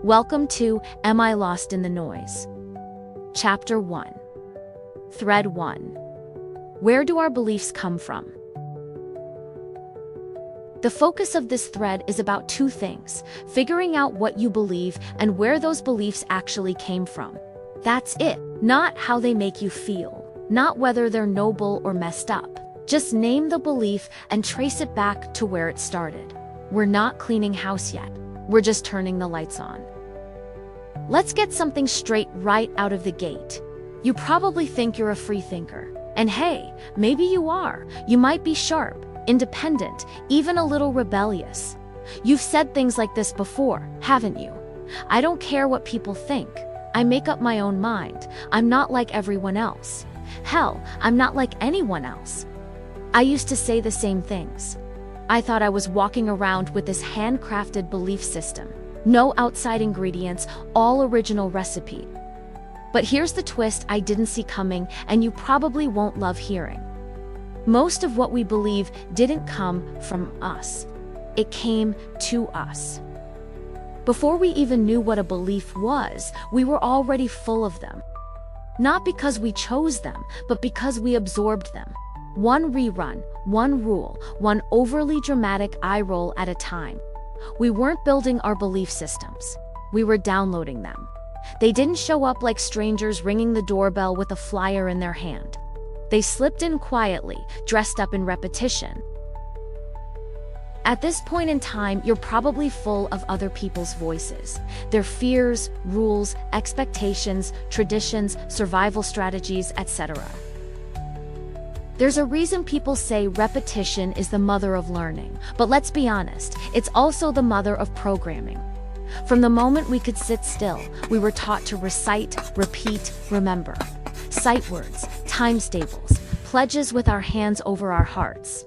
Welcome to Am I Lost in the Noise? Chapter 1. Thread 1. Where do our beliefs come from? The focus of this thread is about two things: figuring out what you believe and where those beliefs actually came from. That's it, not how they make you feel, not whether they're noble or messed up. Just name the belief and trace it back to where it started. We're not cleaning house yet. We're just turning the lights on. Let's get something straight right out of the gate. You probably think you're a free thinker. And hey, maybe you are. You might be sharp, independent, even a little rebellious. You've said things like this before, haven't you? I don't care what people think. I make up my own mind. I'm not like everyone else. Hell, I'm not like anyone else. I used to say the same things. I thought I was walking around with this handcrafted belief system. No outside ingredients, all original recipe. But here's the twist I didn't see coming, and you probably won't love hearing. Most of what we believe didn't come from us. It came to us. Before we even knew what a belief was, we were already full of them. Not because we chose them, but because we absorbed them. One rerun, one rule, one overly dramatic eye roll at a time. We weren't building our belief systems. We were downloading them. They didn't show up like strangers ringing the doorbell with a flyer in their hand. They slipped in quietly, dressed up in repetition. At this point in time, you're probably full of other people's voices. Their fears, rules, expectations, traditions, survival strategies, etc. There's a reason people say repetition is the mother of learning, but let's be honest, it's also the mother of programming. From the moment we could sit still, we were taught to recite, repeat, remember. Sight words, times tables, pledges with our hands over our hearts.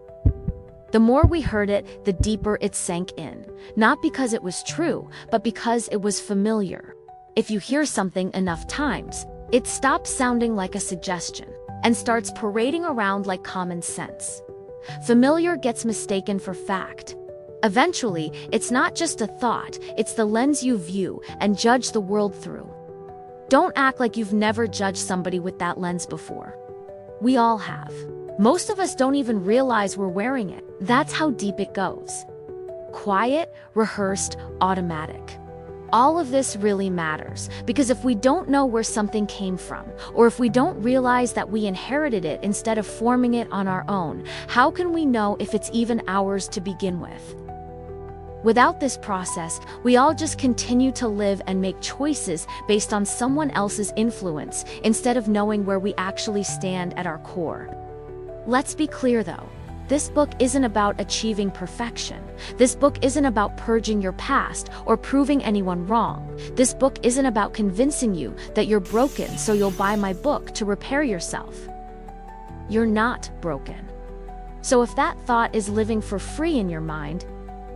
The more we heard it, the deeper it sank in. Not because it was true, but because it was familiar. If you hear something enough times, it stops sounding like a suggestion and starts parading around like common sense. Familiar gets mistaken for fact. Eventually, it's not just a thought, it's the lens you view and judge the world through. Don't act like you've never judged somebody with that lens before. We all have. Most of us don't even realize we're wearing it. That's how deep it goes. Quiet, rehearsed, automatic. All of this really matters, because if we don't know where something came from, or if we don't realize that we inherited it instead of forming it on our own, how can we know if it's even ours to begin with? Without this process, we all just continue to live and make choices based on someone else's influence, instead of knowing where we actually stand at our core. Let's be clear though. This book isn't about achieving perfection. This book isn't about purging your past or proving anyone wrong. This book isn't about convincing you that you're broken so you'll buy my book to repair yourself. You're not broken. So if that thought is living for free in your mind,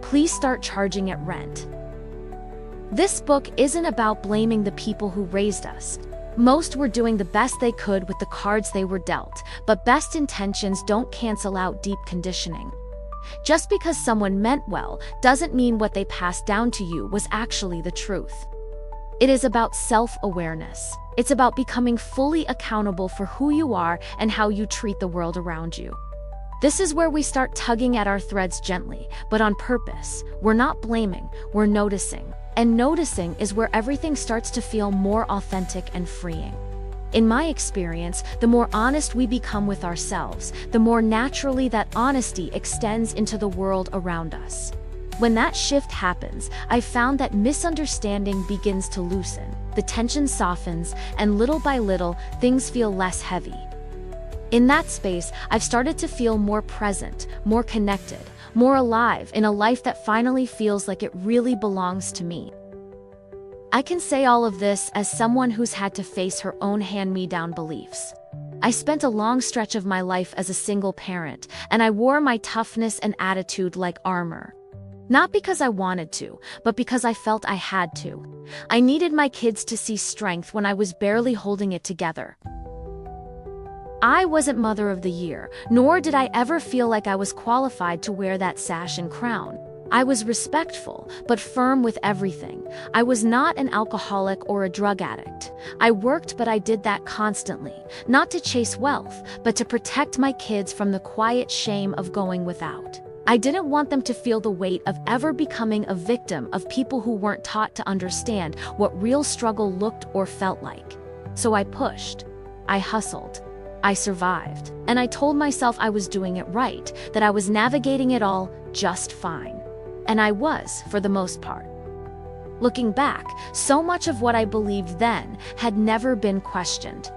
please start charging it rent. This book isn't about blaming the people who raised us. Most were doing the best they could with the cards they were dealt, but best intentions don't cancel out deep conditioning. Just because someone meant well doesn't mean what they passed down to you was actually the truth. It is about self-awareness. It's about becoming fully accountable for who you are and how you treat the world around you. This is where we start tugging at our threads gently, but on purpose. We're not blaming, we're noticing. And noticing is where everything starts to feel more authentic and freeing. In my experience, the more honest we become with ourselves, the more naturally that honesty extends into the world around us. When that shift happens, I found that misunderstanding begins to loosen, the tension softens, and little by little, things feel less heavy. In that space, I've started to feel more present, more connected, more alive in a life that finally feels like it really belongs to me. I can say all of this as someone who's had to face her own hand-me-down beliefs. I spent a long stretch of my life as a single parent, and I wore my toughness and attitude like armor. Not because I wanted to, but because I felt I had to. I needed my kids to see strength when I was barely holding it together. I wasn't Mother of the Year, nor did I ever feel like I was qualified to wear that sash and crown. I was respectful, but firm with everything. I was not an alcoholic or a drug addict. I worked, but I did that constantly, not to chase wealth, but to protect my kids from the quiet shame of going without. I didn't want them to feel the weight of ever becoming a victim of people who weren't taught to understand what real struggle looked or felt like. So I pushed. I hustled. I survived. And I told myself I was doing it right, that I was navigating it all just fine. And I was, for the most part. Looking back, so much of what I believed then had never been questioned.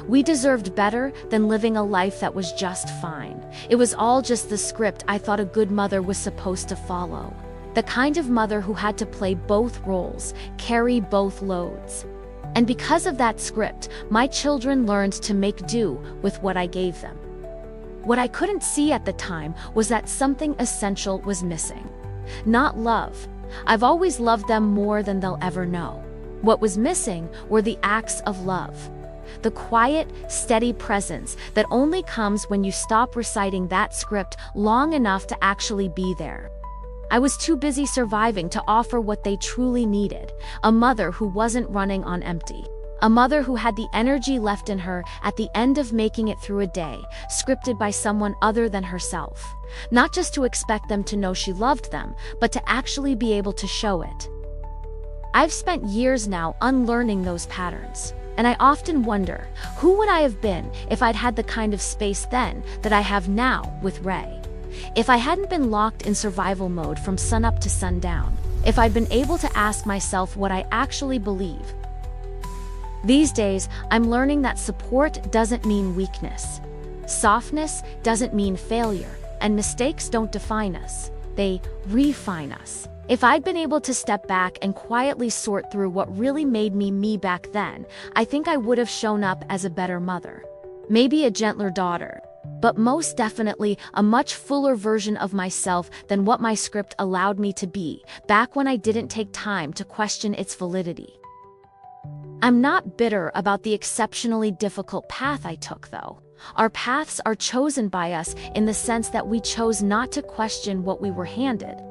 We deserved better than living a life that was just fine. It was all just the script I thought a good mother was supposed to follow. The kind of mother who had to play both roles, carry both loads. And because of that script, my children learned to make do with what I gave them. What I couldn't see at the time was that something essential was missing. Not love. I've always loved them more than they'll ever know. What was missing were the acts of love. The quiet, steady presence that only comes when you stop reciting that script long enough to actually be there. I was too busy surviving to offer what they truly needed, a mother who wasn't running on empty. A mother who had the energy left in her at the end of making it through a day, scripted by someone other than herself. Not just to expect them to know she loved them, but to actually be able to show it. I've spent years now unlearning those patterns. And I often wonder, who would I have been if I'd had the kind of space then that I have now with Ray? If I hadn't been locked in survival mode from sunup to sundown, if I'd been able to ask myself what I actually believe. These days, I'm learning that support doesn't mean weakness. Softness doesn't mean failure, and mistakes don't define us. They refine us. If I'd been able to step back and quietly sort through what really made me me back then, I think I would have shown up as a better mother. Maybe a gentler daughter, but most definitely a much fuller version of myself than what my script allowed me to be, back when I didn't take time to question its validity. I'm not bitter about the exceptionally difficult path I took, though. Our paths are chosen by us in the sense that we chose not to question what we were handed.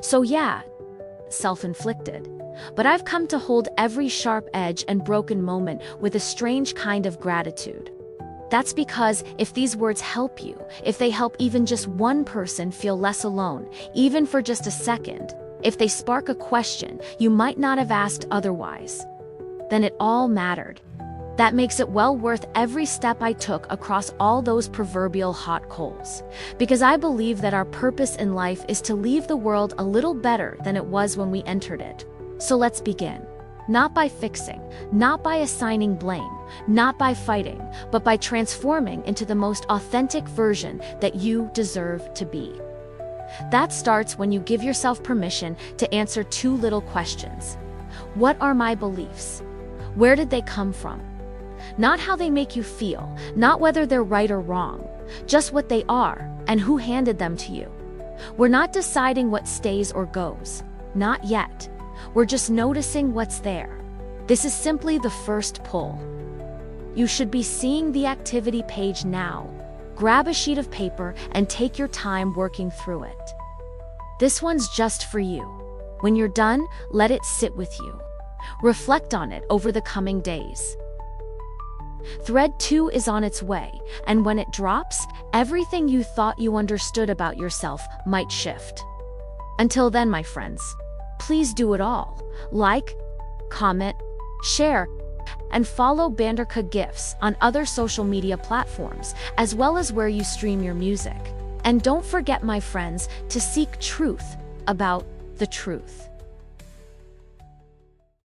So yeah, self-inflicted. But I've come to hold every sharp edge and broken moment with a strange kind of gratitude. That's because if these words help you, if they help even just one person feel less alone, even for just a second, if they spark a question you might not have asked otherwise, then it all mattered. That makes it well worth every step I took across all those proverbial hot coals. Because I believe that our purpose in life is to leave the world a little better than it was when we entered it. So let's begin. Not by fixing, not by assigning blame, not by fighting, but by transforming into the most authentic version that you deserve to be. That starts when you give yourself permission to answer two little questions. What are my beliefs? Where did they come from? Not how they make you feel, not whether they're right or wrong, just what they are and who handed them to you. We're not deciding what stays or goes, not yet. We're just noticing what's there. This is simply the first pull. You should be seeing the activity page now. Grab a sheet of paper and take your time working through it. This one's just for you. When you're done, let it sit with you. Reflect on it over the coming days. Thread 2 is on its way, and when it drops, everything you thought you understood about yourself might shift. Until then, my friends, please do it all. Like, comment, share, and follow Bandurka GIFs on other social media platforms, as well as where you stream your music. And don't forget, my friends, to seek truth about the truth.